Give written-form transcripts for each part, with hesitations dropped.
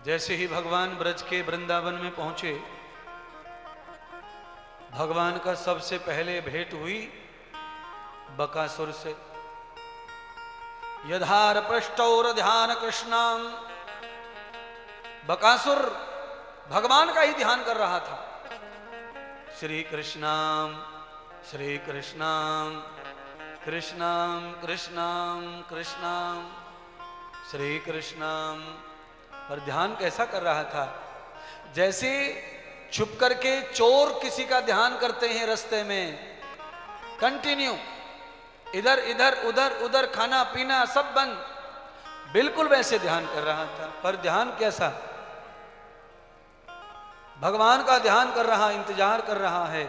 जैसे ही भगवान ब्रज के वृंदावन में पहुंचे, भगवान का सबसे पहले भेंट हुई बकासुर से। यधार पृष्ठौर ध्यान कृष्णाम, बकासुर भगवान का ही ध्यान कर रहा था। श्री कृष्णाम श्री कृष्णाम कृष्णाम कृष्णाम कृष्णाम श्री कृष्णाम, पर ध्यान कैसा कर रहा था? जैसे छुप करके चोर किसी का ध्यान करते हैं रास्ते में, कंटिन्यू इधर इधर उधर उधर, खाना पीना सब बंद, बिल्कुल वैसे ध्यान कर रहा था। पर ध्यान कैसा? भगवान का ध्यान कर रहा, इंतजार कर रहा है,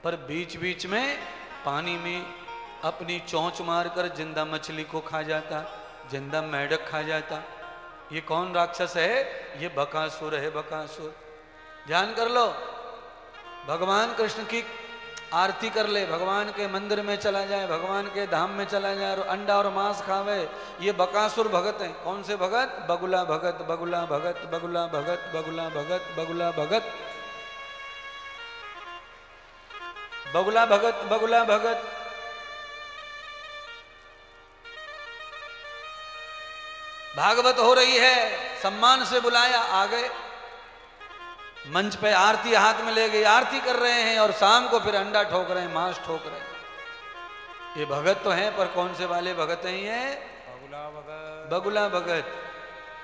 पर बीच बीच में पानी में अपनी चोंच मारकर जिंदा मछली को खा जाता, जिंदा मेढक खा जाता। ये कौन राक्षस है? ये बकासुर है, बकासुर। ध्यान कर लो, भगवान कृष्ण की आरती कर ले, भगवान के मंदिर में चला जाए, भगवान के धाम में चला जाए और अंडा और मांस खावे, ये बकासुर भगत है। कौन से भगत? बगुला भगत, बगुला भगत, बगुला भगत, बगुला भगत, बगुला भगत, बगुला भगत, बगुला भगत। भागवत हो रही है, सम्मान से बुलाया, आ गए मंच पे, आरती हाथ में ले गई, आरती कर रहे हैं और शाम को फिर अंडा ठोक रहे हैं, मांस ठोक रहे हैं। ये भगत तो हैं, पर कौन से वाले भगत हैं ये? बगुला भगत, बगुला भगत।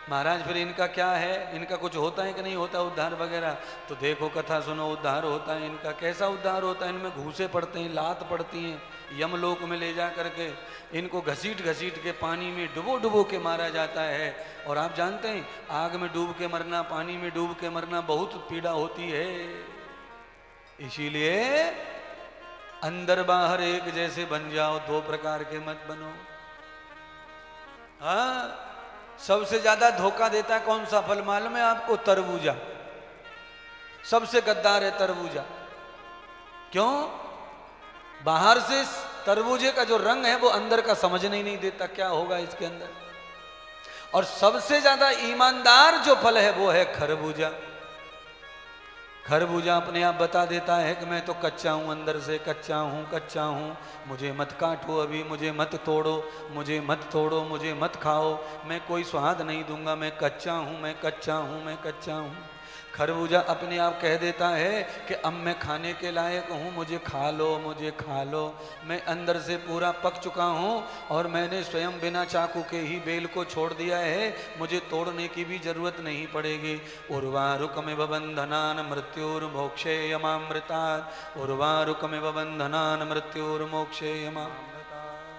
महाराज फिर इनका क्या है? इनका कुछ होता है कि नहीं होता उद्धार वगैरह? तो देखो, कथा सुनो, उद्धार होता है इनका। कैसा उद्धार होता है? इनमें घूसे पड़ते हैं, लात पड़ती हैं, यमलोक में ले जा करके इनको घसीट घसीट के पानी में डुबो डुबो के मारा जाता है। और आप जानते हैं, आग में डूब के मरना, पानी में डूब के मरना बहुत पीड़ा होती है। इसीलिए अंदर बाहर एक जैसे बन जाओ, दो प्रकार के मत बनो। हाँ, सबसे ज्यादा धोखा देता कौन सा फल मालूम है आपको? तरबूजा। सबसे गद्दार है तरबूजा। क्यों? बाहर से तरबूजे का जो रंग है वो अंदर का समझने ही नहीं देता क्या होगा इसके अंदर। और सबसे ज्यादा ईमानदार जो फल है वो है खरबूजा। खरबूजा अपने आप बता देता है कि मैं तो कच्चा हूं, अंदर से कच्चा हूं, कच्चा हूं, मुझे मत काटो अभी, मुझे मत तोड़ो, मुझे मत तोड़ो, मुझे मत खाओ, मैं कोई स्वाद नहीं दूंगा, मैं कच्चा हूं, मैं कच्चा हूं, मैं कच्चा हूं। खरबूजा अपने आप कह देता है कि अब मैं खाने के लायक हूँ, मुझे खा लो, मुझे खा लो, मैं अंदर से पूरा पक चुका हूँ और मैंने स्वयं बिना चाकू के ही बेल को छोड़ दिया है, मुझे तोड़ने की भी जरूरत नहीं पड़ेगी। उर्वारुकमिव बंधनान मृत्युर्मोक्षेयमामृतात्, उर्वारुकमिव बंधनान मृत्युर्मोक्षेयमामृतात्,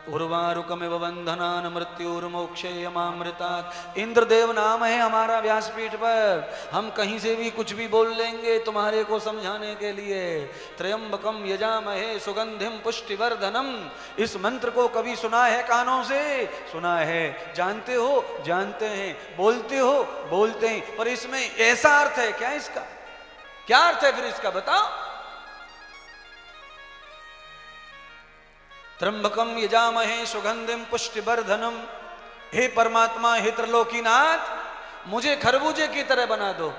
उर्वारुकमिव बंधनान मृत्युर्मोक्षेयमामृतात्। इंद्रदेव नाम है हमारा व्यासपीठ पर। हम कहीं से भी कुछ भी बोल लेंगे तुम्हारे को समझाने के लिए। त्र्यंबकम यजामहे सुगंधिम पुष्टिवर्धनम। इस मंत्र को कभी सुना है कानों से? सुना है। जानते हो? जानते हैं। बोलते हो? बोलते हैं। पर इसमें ऐसा अर्थ है क्या इसका? क्या अर्थ है फिर इसका? बताओ। त्र्यंबकम यजामहे सुगंधिम पुष्टिवर्धनम। हे परमात्मा, हे त्रिलोकीनाथ, मुझे खरबूजे की तरह बना दो।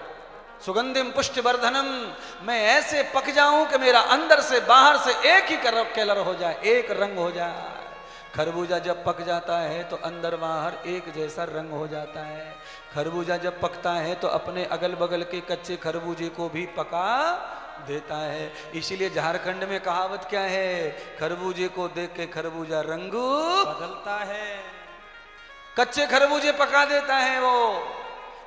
सुगंधिम पुष्टिवर्धनम, मैं ऐसे पक जाऊं कि मेरा अंदर से बाहर से एक ही कलर हो जाए, एक रंग हो जाए। खरबूजा जब पक जाता है तो अंदर बाहर एक जैसा रंग हो जाता है। खरबूजा जब पकता है तो अपने अगल बगल के कच्चे खरबूजे को भी पका देता है। इसीलिए झारखंड में कहावत क्या है? खरबूजे को देख के खरबूजा रंग बदलता है। कच्चे खरबूजे पका देता है वो,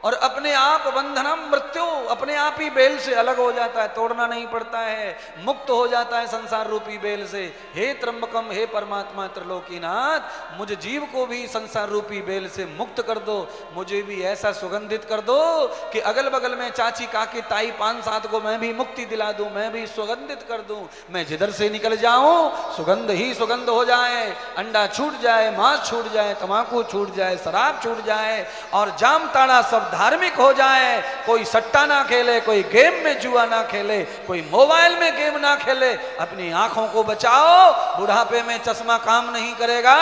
और अपने आप बंधनम मृत्यु, अपने आप ही बेल से अलग हो जाता है, तोड़ना नहीं पड़ता है, मुक्त हो जाता है संसार रूपी बेल से। हे त्र्यंबकम, हे परमात्मा त्रिलोकीनाथ, मुझे जीव को भी संसार रूपी बेल से मुक्त कर दो, मुझे भी ऐसा सुगंधित कर दो कि अगल बगल में चाची काकी ताई पांच सात को मैं भी मुक्ति दिला दूं, मैं भी सुगंधित कर दूं। मैं जिधर से निकल जाऊं सुगंध ही सुगंध हो जाए, अंडा छूट जाए, मांस छूट जाए, तंबाकू छूट जाए, शराब छूट जाए और जामताड़ा शब्द धार्मिक हो जाए, कोई सट्टा ना खेले, कोई गेम में जुआ ना खेले, कोई मोबाइल में गेम ना खेले, अपनी आंखों को बचाओ। बुढ़ापे में चश्मा काम नहीं करेगा,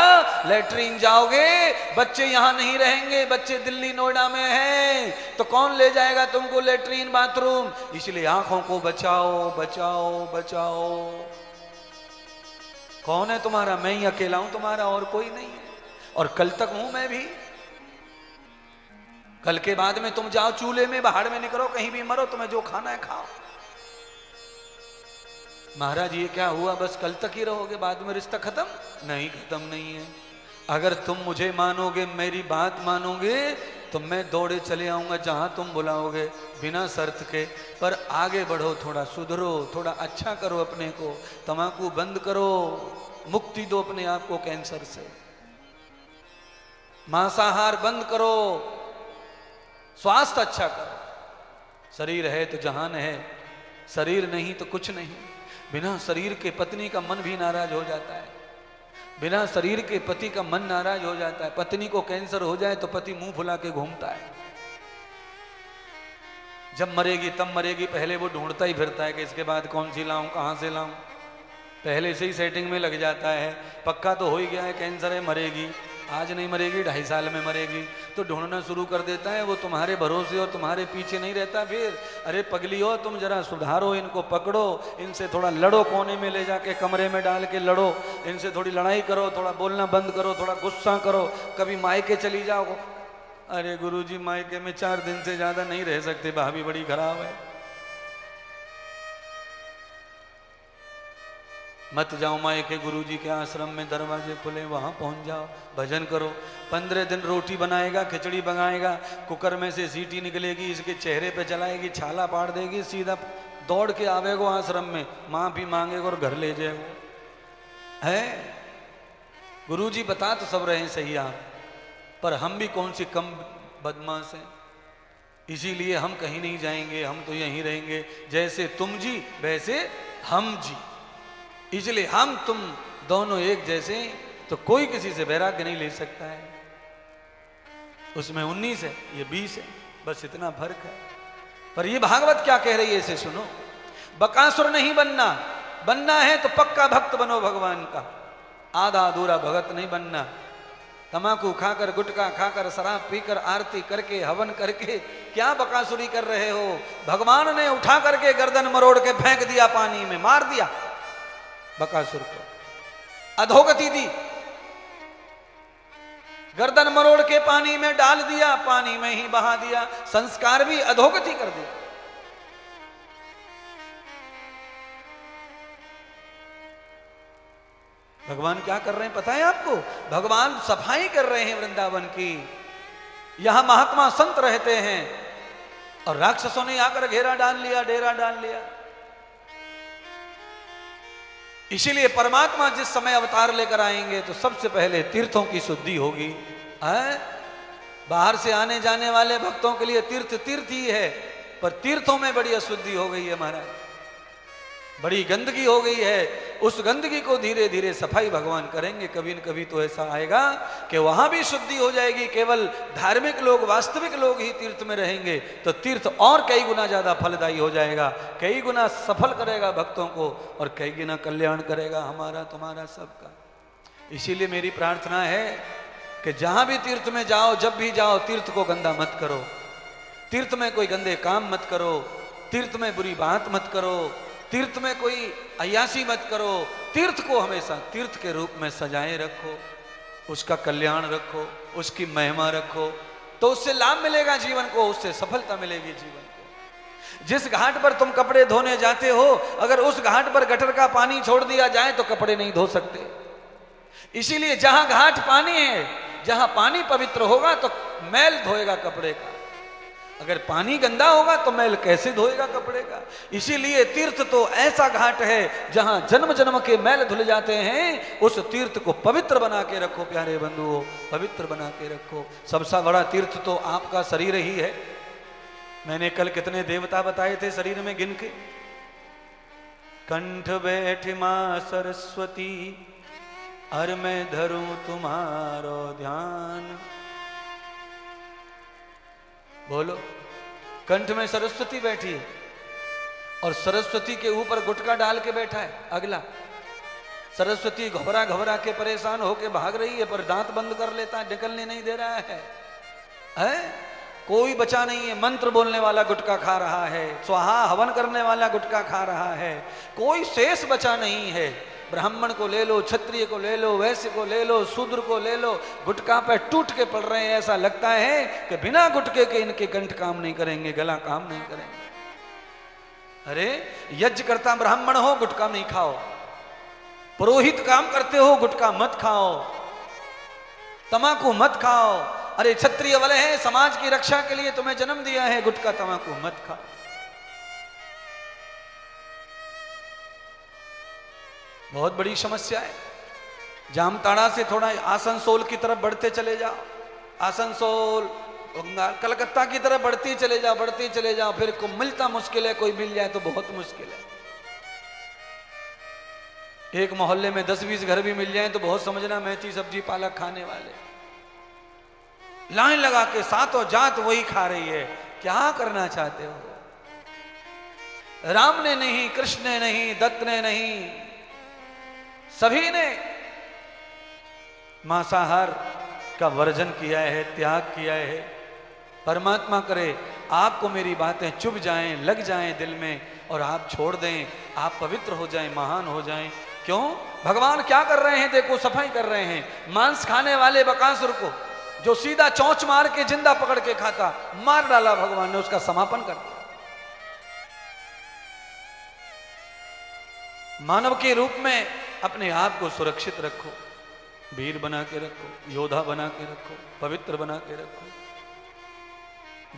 लेटरिन जाओगे, बच्चे यहां नहीं रहेंगे, बच्चे दिल्ली नोएडा में हैं, तो कौन ले जाएगा तुमको लेटरिन बाथरूम? इसलिए आंखों को बचाओ बचाओ बचाओ। कौन है तुम्हारा? मैं ही अकेला हूं तुम्हारा, और कोई नहीं है, और कल तक हूं मैं भी। कल के बाद में तुम जाओ चूल्हे में, बाहर में निकलो, कहीं भी मरो, तुम्हें जो खाना है खाओ। महाराज ये क्या हुआ, बस कल तक ही रहोगे, बाद में रिश्ता खत्म? नहीं, खत्म नहीं है। अगर तुम मुझे मानोगे, मेरी बात मानोगे, तो मैं दौड़े चले आऊंगा जहां तुम बुलाओगे, बिना शर्त के। पर आगे बढ़ो, थोड़ा सुधरो, थोड़ा अच्छा करो अपने को, तंबाकू बंद करो, मुक्ति दो अपने आप को कैंसर से, मांसाहार बंद करो, स्वास्थ्य अच्छा करो। शरीर है तो जहान है, शरीर नहीं तो कुछ नहीं। बिना शरीर के पत्नी का मन भी नाराज हो जाता है, बिना शरीर के पति का मन नाराज हो जाता है। पत्नी को कैंसर हो जाए तो पति मुंह फुला के घूमता है, जब मरेगी तब मरेगी, पहले वो ढूंढता ही फिरता है कि इसके बाद कौन सी लाऊं, कहां से लाऊं, पहले से ही सेटिंग में लग जाता है। पक्का तो हो ही गया है कैंसर है, मरेगी, आज नहीं मरेगी 2.5 साल में मरेगी, तो ढूंढना शुरू कर देता है। वो तुम्हारे भरोसे और तुम्हारे पीछे नहीं रहता फिर। अरे पगली हो तुम, जरा सुधारो, इनको पकड़ो, इनसे थोड़ा लड़ो, कोने में ले जाके कमरे में डाल के लड़ो, इनसे थोड़ी लड़ाई करो, थोड़ा बोलना बंद करो, थोड़ा गुस्सा करो, कभी मायके चली जाओ। अरे गुरुजी मायके में 4 दिन से ज्यादा नहीं रह सकते, भाभी बड़ी खराब है। मत जाओ मायके, गुरुजी के आश्रम में दरवाजे खुले, वहां पहुंच जाओ, भजन करो। 15 दिन रोटी बनाएगा, खिचड़ी बनाएगा, कुकर में से सीटी निकलेगी, इसके चेहरे पे चलाएगी, छाला पाड़ देगी, सीधा दौड़ के आवेगो आश्रम में, माफी मांगेगा और घर ले जाएगो। है गुरुजी बता तो सब रहे सही आप, पर हम भी कौन सी कम बदमाश हैं। इसीलिए हम कहीं नहीं जाएंगे, हम तो यहीं रहेंगे। जैसे तुम जी वैसे हम जी, इसलिए हम तुम दोनों एक जैसे, तो कोई किसी से वैराग्य नहीं ले सकता है। उसमें 19 है, ये 20 है, बस इतना फर्क है। पर ये भागवत क्या कह रही है इसे सुनो। बकासुर नहीं बनना, बनना है तो पक्का भक्त बनो भगवान का, आधा अधूरा भगत नहीं बनना। तमाकू खाकर, गुटखा खाकर, शराब पीकर, आरती करके, हवन करके क्या बकासुरी कर रहे हो? भगवान ने उठा करके गर्दन मरोड़ के फेंक दिया पानी में, मार दिया बकासुर को, अधोगति दी, गर्दन मरोड़ के पानी में डाल दिया, पानी में ही बहा दिया, संस्कार भी अधोगति कर दिया। भगवान क्या कर रहे हैं पता है आपको? भगवान सफाई कर रहे हैं वृंदावन की। यहां महात्मा संत रहते हैं और राक्षसों ने आकर घेरा डाल लिया, डेरा डाल लिया। इसीलिए परमात्मा जिस समय अवतार लेकर आएंगे तो सबसे पहले तीर्थों की शुद्धि होगी। बाहर से आने जाने वाले भक्तों के लिए तीर्थ तीर्थ ही है, पर तीर्थों में बड़ी अशुद्धि हो गई है महाराज, बड़ी गंदगी हो गई है। उस गंदगी को धीरे धीरे सफाई भगवान करेंगे। कभी न कभी तो ऐसा आएगा कि वहां भी शुद्धि हो जाएगी। केवल धार्मिक लोग, वास्तविक लोग ही तीर्थ में रहेंगे तो तीर्थ और कई गुना ज्यादा फलदायी हो जाएगा, कई गुना सफल करेगा भक्तों को और कई गुना कल्याण करेगा हमारा, तुम्हारा, सबका। इसीलिए मेरी प्रार्थना है कि जहां भी तीर्थ में जाओ, जब भी जाओ, तीर्थ को गंदा मत करो, तीर्थ में कोई गंदे काम मत करो, तीर्थ में बुरी बात मत करो, तीर्थ में कोई अय्यासी मत करो। तीर्थ को हमेशा तीर्थ के रूप में सजाए रखो, उसका कल्याण रखो, उसकी महिमा रखो, तो उससे लाभ मिलेगा जीवन को, उससे सफलता मिलेगी जीवन को। जिस घाट पर तुम कपड़े धोने जाते हो, अगर उस घाट पर गटर का पानी छोड़ दिया जाए तो कपड़े नहीं धो सकते। इसीलिए जहां घाट पानी है, जहां पानी पवित्र होगा तो मैल धोएगा कपड़े का, अगर पानी गंदा होगा तो मैल कैसे धोएगा कपड़े का। इसीलिए तीर्थ तो ऐसा घाट है जहां जन्म जन्म के मैल धुल जाते हैं। उस तीर्थ को पवित्र बना के रखो प्यारे बंधुओं, पवित्र बना के रखो। सबसे बड़ा तीर्थ तो आपका शरीर ही है। मैंने कल कितने देवता बताए थे शरीर में गिन के। कंठ बैठी मां सरस्वती, अर मैं धरूं तुम्हारो ध्यान। बोलो। कंठ में सरस्वती बैठी है और सरस्वती के ऊपर गुटखा डाल के बैठा है अगला। सरस्वती घबरा घबरा के परेशान होके भाग रही है, पर दांत बंद कर लेता है, निकलने नहीं दे रहा है? कोई बचा नहीं है। मंत्र बोलने वाला गुटखा खा रहा है, स्वाहा हवन करने वाला गुटखा खा रहा है, कोई शेष बचा नहीं है। ब्राह्मण को ले लो, क्षत्रिय को ले लो, वैश्य को ले लो, शूद्र को ले लो, गुटखा पे टूट के पड़ रहे हैं। ऐसा लगता है कि बिना गुटके के इनके कंठ काम नहीं करेंगे, गला काम नहीं करेंगे। अरे यज्ञ करता ब्राह्मण हो, गुटखा नहीं खाओ। पुरोहित काम करते हो, गुटखा मत खाओ, तमाकू मत खाओ। अरे क्षत्रिय वाले हैं, समाज की रक्षा के लिए तुम्हें जन्म दिया है, गुटखा तमाकू मत खाओ। बहुत बड़ी समस्या है। जामताड़ा से थोड़ा आसनसोल की तरफ बढ़ते चले जाओ, आसनसोल कलकत्ता की तरफ बढ़ती चले जाओ, बढ़ती चले जाओ, फिर को मिलता मुश्किल है, कोई मिल जाए तो बहुत मुश्किल है। एक मोहल्ले में 10-20 घर भी मिल जाए तो बहुत समझना मेथी सब्जी पालक खाने वाले। लाइन लगा के सातों जात वही खा रही है। क्या करना चाहते हो? राम ने नहीं, कृष्ण ने नहीं, दत्त ने नहीं, सभी ने मांसाहार का वर्जन किया है, त्याग किया है। परमात्मा करे आपको मेरी बातें चुभ जाएं, लग जाएं दिल में, और आप छोड़ दें, आप पवित्र हो जाएं, महान हो जाएं। क्यों? भगवान क्या कर रहे हैं? देखो, सफाई कर रहे हैं। मांस खाने वाले बकासुर को, जो सीधा चौंच मार के जिंदा पकड़ के खाता, मार डाला भगवान ने, उसका समापन कर दिया। मानव के रूप में अपने आप को सुरक्षित रखो, वीर बना के रखो, योद्धा बना के रखो, पवित्र बना के रखो।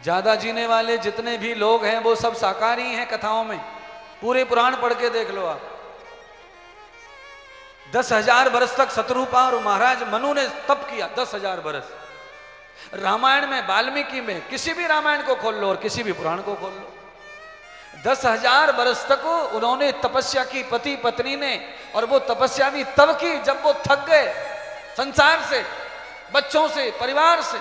ज्यादा जीने वाले जितने भी लोग हैं वो सब शाकाहारी हैं कथाओं में। पूरे पुराण पढ़ के देख लो आप। 10,000 बरस तक शत्रुपा और महाराज मनु ने तप किया, 10,000 बरस। रामायण में, वाल्मीकि में, किसी भी रामायण को खोल लो और किसी भी पुराण को खोल लो, 10,000 बरस तक उन्होंने तपस्या की, पति पत्नी ने। और वो तपस्या भी तब की जब वो थक गए संसार से, बच्चों से, परिवार से।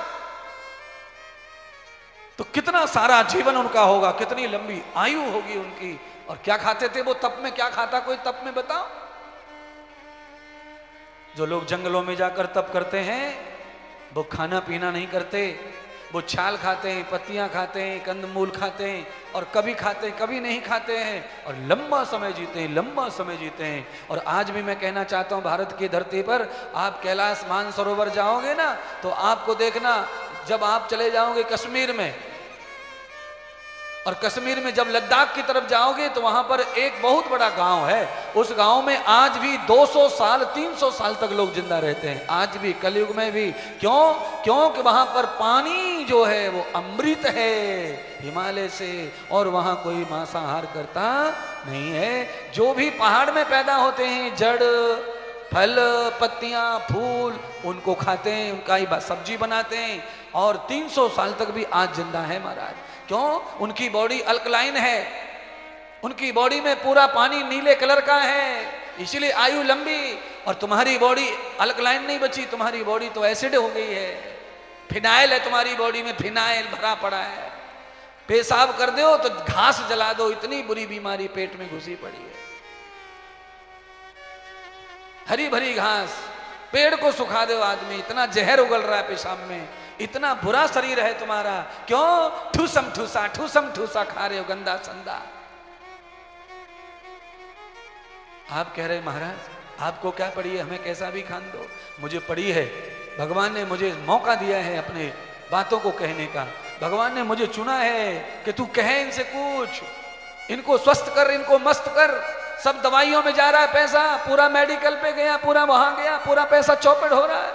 तो कितना सारा जीवन उनका होगा, कितनी लंबी आयु होगी उनकी। और क्या खाते थे वो तप में? क्या खाता कोई तप में? बताओ। जो लोग जंगलों में जाकर तप करते हैं वो खाना पीना नहीं करते, वो छाल खाते हैं, पत्तियां खाते हैं, कंदमूल खाते हैं, और कभी खाते हैं, कभी नहीं खाते हैं, और लंबा समय जीते हैं, लंबा समय जीते हैं। और आज भी मैं कहना चाहता हूं, भारत की धरती पर आप कैलाश मानसरोवर जाओगे ना, तो आपको देखना, जब आप चले जाओगे कश्मीर में, और कश्मीर में जब लद्दाख की तरफ जाओगे तो वहां पर एक बहुत बड़ा गांव है। उस गांव में आज भी 200 साल 300 साल तक लोग जिंदा रहते हैं, आज भी, कलयुग में भी। क्यों? क्योंकि वहां पर पानी जो है वो अमृत है हिमालय से, और वहां कोई मांसाहार करता नहीं है। जो भी पहाड़ में पैदा होते हैं, जड़, फल, पत्तियां, फूल, उनको खाते हैं, उनका ही सब्जी बनाते हैं, और 300 साल तक भी आज जिंदा है महाराज। क्यों? उनकी बॉडी अल्कलाइन है, उनकी बॉडी में पूरा पानी नीले कलर का है, इसीलिए आयु लंबी। और तुम्हारी बॉडी अल्कलाइन नहीं बची, तुम्हारी बॉडी तो एसिड हो गई है, फिनाइल है तुम्हारी बॉडी में, फिनाइल भरा पड़ा है। पेशाब कर दो तो घास जला दो, इतनी बुरी बीमारी पेट में घुसी पड़ी है। हरी भरी घास, पेड़ को सुखा दो आदमी, इतना जहर उगल रहा है पेशाब में, इतना बुरा शरीर है तुम्हारा। क्यों? ठूसम ठूसा, ठूसम ठूसा खा रहे हो, गंदा संदा। आप कह रहे महाराज आपको क्या पड़ी है, हमें कैसा भी खान दो। मुझे पड़ी है, भगवान ने मुझे मौका दिया है अपने बातों को कहने का। भगवान ने मुझे चुना है कि तू कहे इनसे कुछ, इनको स्वस्थ कर, इनको मस्त कर। सब दवाइयों में जा रहा है पैसा, पूरा मेडिकल पे गया, पूरा वहां गया, पूरा पैसा चौपट हो रहा है,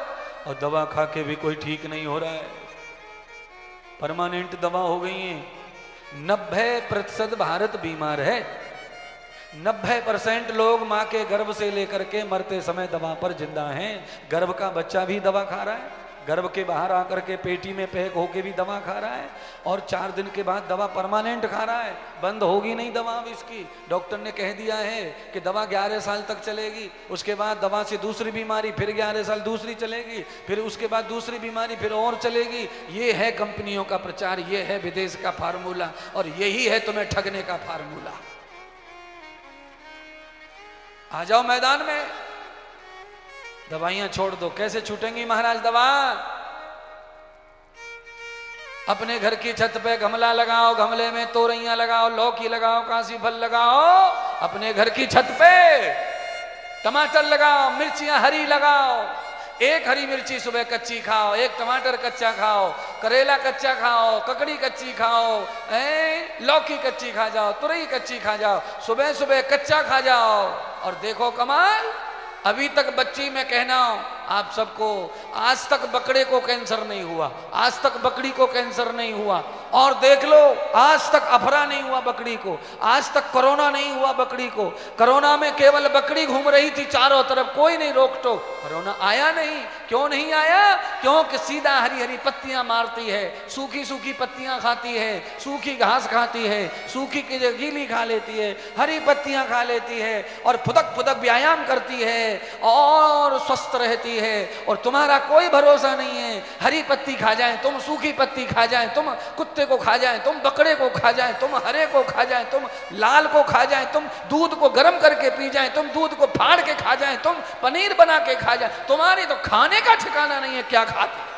और दवा खा के भी कोई ठीक नहीं हो रहा है। परमानेंट दवा हो गई है। 90% भारत बीमार है। 90% लोग माँ के गर्भ से लेकर के मरते समय दवा पर जिंदा हैं। गर्भ का बच्चा भी दवा खा रहा है, गर्भ के बाहर आकर के पेटी में पैक होके भी दवा खा रहा है, और 4 दिन के बाद दवा परमानेंट खा रहा है। बंद होगी नहीं दवा अब इसकी। डॉक्टर ने कह दिया है कि दवा 11 साल तक चलेगी, उसके बाद दवा से दूसरी बीमारी, फिर 11 साल दूसरी चलेगी, फिर उसके बाद दूसरी बीमारी, फिर और चलेगी। ये है कंपनियों का प्रचार, ये है विदेश का फार्मूला, और यही है तुम्हें ठगने का फार्मूला। आ जाओ मैदान में, दवाइयां छोड़ दो। कैसे छूटेंगी महाराज दवा? अपने घर की छत पे गमला लगाओ, गमले में तोरैयां लगाओ, लौकी लगाओ, काशी फल लगाओ। अपने घर की छत पे टमाटर लगाओ, मिर्चियां हरी लगाओ। एक हरी मिर्ची सुबह कच्ची खाओ, एक टमाटर कच्चा खाओ, करेला कच्चा खाओ, ककड़ी कच्ची खाओ, लौकी कच्ची खा जाओ, तुरई कच्ची खा जाओ, सुबह सुबह कच्चा खा जाओ, और देखो कमाल। अभी तक बच्ची में कहना आप सबको, आज तक बकरे को कैंसर नहीं हुआ, आज तक बकरी को कैंसर नहीं हुआ, और देख लो आज तक अफरा नहीं हुआ बकरी को, आज तक कोरोना नहीं हुआ बकरी को। कोरोना में केवल बकरी घूम रही थी चारों तरफ, कोई नहीं रोक टोक, कोरोना आया नहीं। क्यों नहीं आया? क्योंकि सीधा हरी हरी पत्तियां मारती है, सूखी सूखी पत्तियां खाती है, सूखी घास खाती है, सूखी की गीली खा लेती है, हरी पत्तियां खा लेती है, और फुदक फुदक व्यायाम करती है और स्वस्थ रहती है। और तुम्हारा कोई भरोसा नहीं है, हरी पत्ती खा जाए तुम, सूखी पत्ती खा जाए तुम, कुत्ते को खा जाए तुम, बकरे को खा जाए तुम, हरे को खा जाए तुम, लाल को खा जाए तुम, दूध को गर्म करके पी जाए तुम, दूध को फाड़ के खा जाए तुम, पनीर बना के खा जाए, तुम्हारी तो खाने का ठिकाना नहीं है। क्या खाते?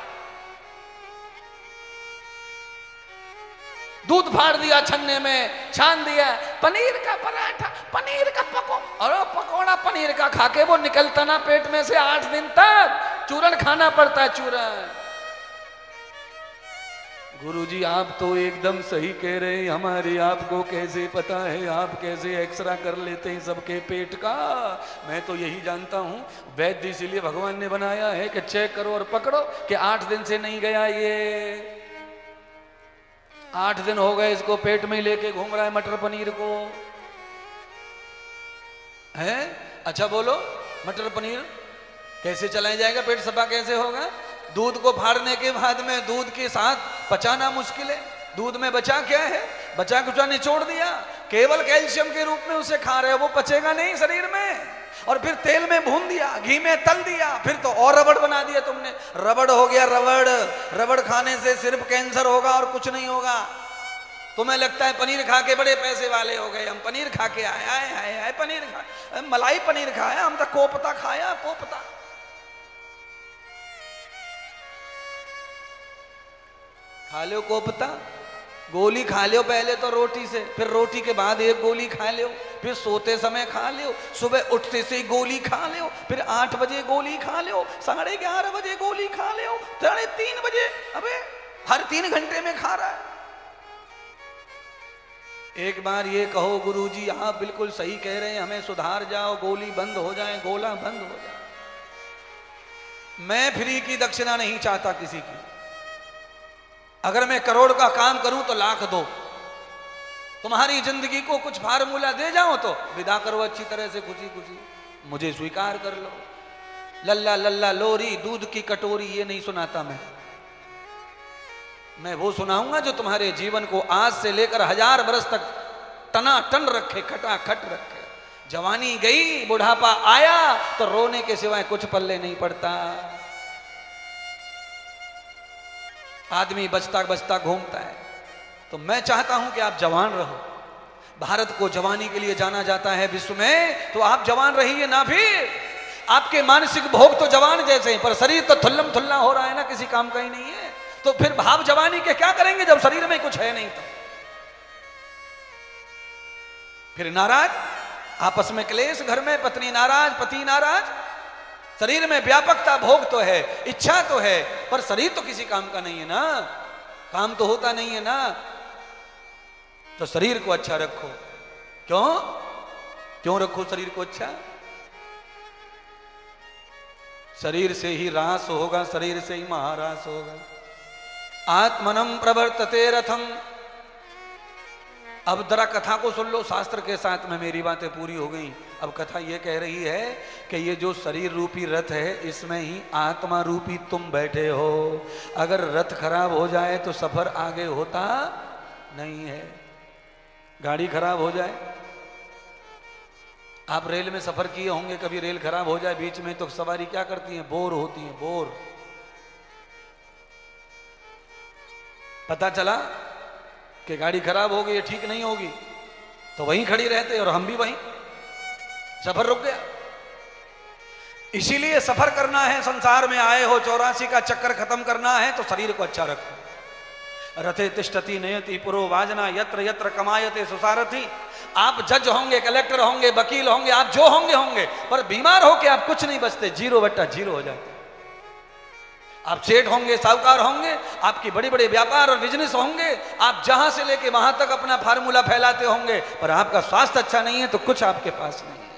दूध फाड़ दिया छन्ने में, छान दिया, पनीर का पराठा, पनीर का पकौड़ा पनीर का खाके वो निकलता ना पेट में से 8 दिन तक। चूरन खाना पड़ता है, चूरन। गुरुजी आप तो एकदम सही कह रहे हैं, हमारे आपको कैसे पता है? आप कैसे एक्सरा कर लेते हैं सबके पेट का? मैं तो यही जानता हूं, वैद्य इसीलिए भगवान ने बनाया है कि चेक करो और पकड़ो कि 8 दिन से नहीं गया ये, 8 दिन हो गए इसको पेट में लेके घूम रहा है मटर पनीर को, है? अच्छा बोलो, मटर पनीर कैसे चलाया जाएगा? पेट सफा कैसे होगा? दूध को फाड़ने के बाद में दूध के साथ पचाना मुश्किल है। दूध में बचा क्या है? बचा कुछ निचोड़ दिया, केवल कैल्शियम के रूप में उसे खा रहे हो, वो पचेगा नहीं शरीर में। और फिर तेल में भून दिया, घी में तल दिया, फिर तो और रबड़ बना दिया तुमने। रबड़ हो गया रबड़। रबड़ खाने से सिर्फ कैंसर होगा और कुछ नहीं होगा। तुम्हें लगता है पनीर खा के बड़े पैसे वाले हो गए, हम पनीर खा के आए पनीर खाए, मलाई पनीर खाया, हम तो कोपता खाया, कोपता। खा लो कोपता, गोली खा लो पहले तो रोटी से, फिर रोटी के बाद एक गोली खा लो, फिर सोते समय खा लो, सुबह उठते से गोली खा लो, फिर 8 बजे गोली खा लो, 11:30 बजे गोली खा लो, 3:30 बजे, अबे हर 3 घंटे में खा रहा है। एक बार ये कहो गुरुजी आप बिल्कुल सही कह रहे हैं, हमें सुधार जाओ, गोली बंद हो जाए, गोला बंद हो जाए। मैं फ्री की दक्षिणा नहीं चाहता किसी की। अगर मैं करोड़ का काम करूं तो लाख दो, तुम्हारी जिंदगी को कुछ फार्मूला दे जाऊं तो विदा करो अच्छी तरह से, खुशी खुशी मुझे स्वीकार कर लो। लल्ला लल्ला लोरी दूध की कटोरी ये नहीं सुनाता मैं वो सुनाऊंगा जो तुम्हारे जीवन को आज से लेकर 1000 वर्ष तक टनाटन रखे, खटाखट रखे। जवानी गई, बुढ़ापा आया तो रोने के सिवाय कुछ पल्ले नहीं पड़ता। आदमी बचता बचता घूमता है। तो मैं चाहता हूं कि आप जवान रहो। भारत को जवानी के लिए जाना जाता है विश्व में, तो आप जवान रहिए ना। फिर आपके मानसिक भोग तो जवान जैसे हैं, पर शरीर तो थुल्लम थुल्ला हो रहा है ना, किसी काम का ही नहीं है। तो फिर भाव जवानी के क्या करेंगे जब शरीर में कुछ है नहीं? तो फिर नाराज, आपस में क्लेश, घर में पत्नी नाराज, पति नाराज, शरीर में व्यापकता, भोग तो है, इच्छा तो है, पर शरीर तो किसी काम का नहीं है ना, काम तो होता नहीं है ना। तो शरीर को अच्छा रखो। क्यों रखो शरीर को अच्छा? शरीर से ही रास होगा, शरीर से ही महारास होगा। आत्मनम प्रवर्तते रथम अब जरा कथा को सुन लो, शास्त्र के साथ में मेरी बातें पूरी हो गई। अब कथा ये कह रही है कि ये जो शरीर रूपी रथ है, इसमें ही आत्मा रूपी तुम बैठे हो। अगर रथ खराब हो जाए तो सफर आगे होता नहीं है। गाड़ी खराब हो जाए, आप रेल में सफर किए होंगे, कभी रेल खराब हो जाए बीच में तो सवारी क्या करती है? बोर होती है, बोर। पता चला कि गाड़ी खराब हो गई, ठीक नहीं होगी, तो वहीं खड़ी रहते और हम भी वहीं, सफर रुक गया। इसीलिए सफर करना है, संसार में आए हो 84 का चक्कर खत्म करना है तो शरीर को अच्छा रखो। रथे तिष्ठति नयति पुरो वाजना यत्र यत्र कमायते सुसारथी। आप जज होंगे, कलेक्टर होंगे, वकील होंगे, आप जो होंगे होंगे, पर बीमार होके आप कुछ नहीं बचते, 0/0 हो जाते। आप सेठ होंगे, साहूकार होंगे, आपकी बड़ी बड़ी व्यापार और बिजनेस होंगे, आप जहां से लेके वहां तक अपना फार्मूला फैलाते होंगे, पर आपका स्वास्थ्य अच्छा नहीं है तो कुछ आपके पास नहीं है।